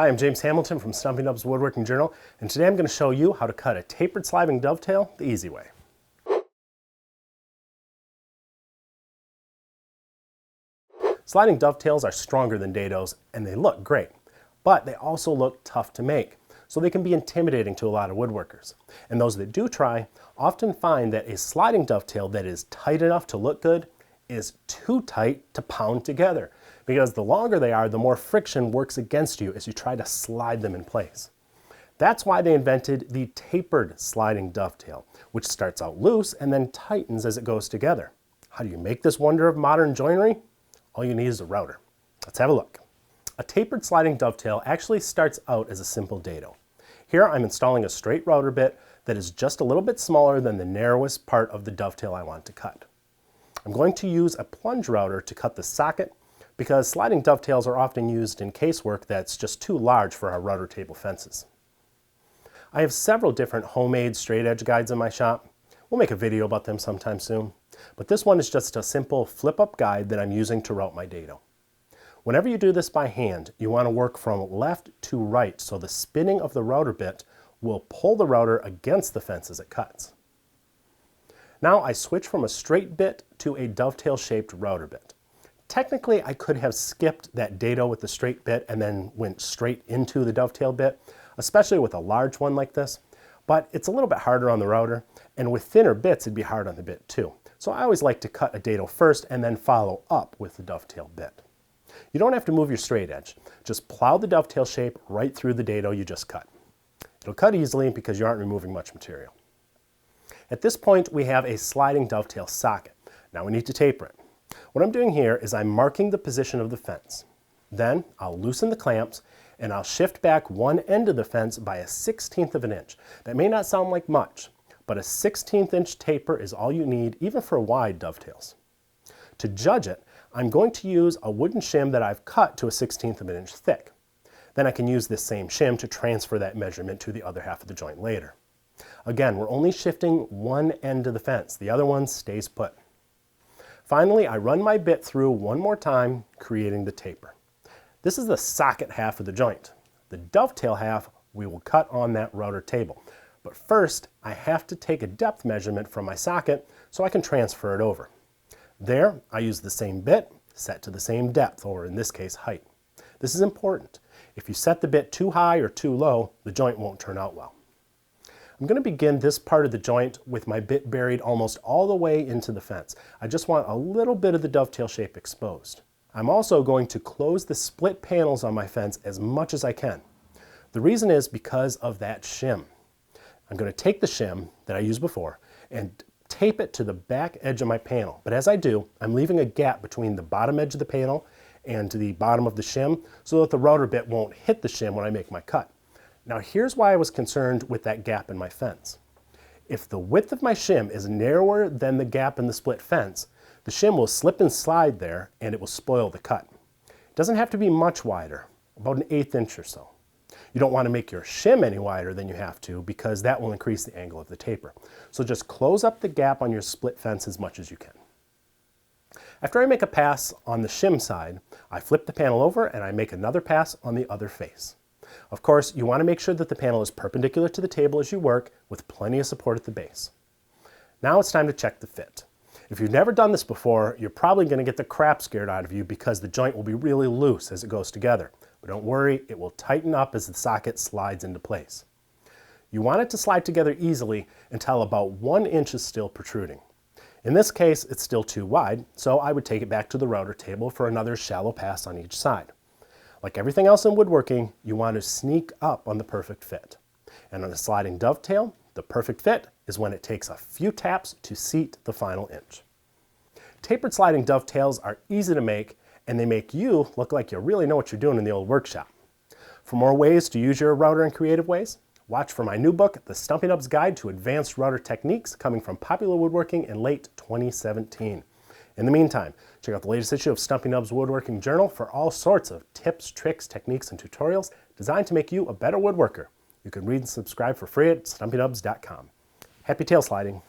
Hi, I'm James Hamilton from Stumpy Nubs Woodworking Journal, and today I'm going to show you how to cut a tapered sliding dovetail the easy way. Sliding dovetails are stronger than dados, and they look great, but they also look tough to make, so they can be intimidating to a lot of woodworkers. And those that do try often find that a sliding dovetail that is tight enough to look good is too tight to pound together, because the longer they are, the more friction works against you as you try to slide them in place. That's why they invented the tapered sliding dovetail, which starts out loose and then tightens as it goes together. How do you make this wonder of modern joinery? All you need is a router. Let's have a look. A tapered sliding dovetail actually starts out as a simple dado. Here I'm installing a straight router bit that is just a little bit smaller than the narrowest part of the dovetail I want to cut. I'm going to use a plunge router to cut the socket because sliding dovetails are often used in casework that's just too large for our router table fences. I have several different homemade straight edge guides in my shop. We'll make a video about them sometime soon, but this one is just a simple flip up guide that I'm using to route my dado. Whenever you do this by hand, you want to work from left to right so the spinning of the router bit will pull the router against the fence as it cuts. Now I switch from a straight bit to a dovetail shaped router bit. Technically, I could have skipped that dado with the straight bit and then went straight into the dovetail bit, especially with a large one like this, but it's a little bit harder on the router, and with thinner bits it'd be hard on the bit too. So I always like to cut a dado first and then follow up with the dovetail bit. You don't have to move your straight edge. Just plow the dovetail shape right through the dado you just cut. It'll cut easily because you aren't removing much material. At this point we have a sliding dovetail socket. Now we need to taper it. What I'm doing here is I'm marking the position of the fence. Then I'll loosen the clamps and I'll shift back one end of the fence by a 1/16 of an inch. That may not sound like much, but a 1/16 inch taper is all you need even for wide dovetails. To judge it, I'm going to use a wooden shim that I've cut to a 1/16 of an inch thick. Then I can use this same shim to transfer that measurement to the other half of the joint later. Again, we're only shifting one end of the fence. The other one stays put. Finally, I run my bit through one more time, creating the taper. This is the socket half of the joint. The dovetail half we will cut on that router table. But first, I have to take a depth measurement from my socket so I can transfer it over. There, I use the same bit, set to the same depth, or in this case, height. This is important. If you set the bit too high or too low, the joint won't turn out well. I'm going to begin this part of the joint with my bit buried almost all the way into the fence. I just want a little bit of the dovetail shape exposed. I'm also going to close the split panels on my fence as much as I can. The reason is because of that shim. I'm going to take the shim that I used before and tape it to the back edge of my panel. But as I do, I'm leaving a gap between the bottom edge of the panel and the bottom of the shim so that the router bit won't hit the shim when I make my cut. Now here's why I was concerned with that gap in my fence. If the width of my shim is narrower than the gap in the split fence, the shim will slip and slide there and it will spoil the cut. It doesn't have to be much wider, about an 1/8 inch or so. You don't want to make your shim any wider than you have to because that will increase the angle of the taper. So just close up the gap on your split fence as much as you can. After I make a pass on the shim side, I flip the panel over and I make another pass on the other face. Of course, you want to make sure that the panel is perpendicular to the table as you work with plenty of support at the base. Now it's time to check the fit. If you've never done this before, you're probably going to get the crap scared out of you because the joint will be really loose as it goes together. But don't worry, it will tighten up as the socket slides into place. You want it to slide together easily until about 1 inch is still protruding. In this case, it's still too wide, so I would take it back to the router table for another shallow pass on each side. Like everything else in woodworking, you want to sneak up on the perfect fit. And on a sliding dovetail, the perfect fit is when it takes a few taps to seat the final inch. Tapered sliding dovetails are easy to make, and they make you look like you really know what you're doing in the old workshop. For more ways to use your router in creative ways, watch for my new book, The Stumpy Nubs Guide to Advanced Router Techniques, coming from Popular Woodworking in late 2017. In the meantime, check out the latest issue of Stumpy Nubs Woodworking Journal for all sorts of tips, tricks, techniques, and tutorials designed to make you a better woodworker. You can read and subscribe for free at stumpynubs.com. Happy tail sliding!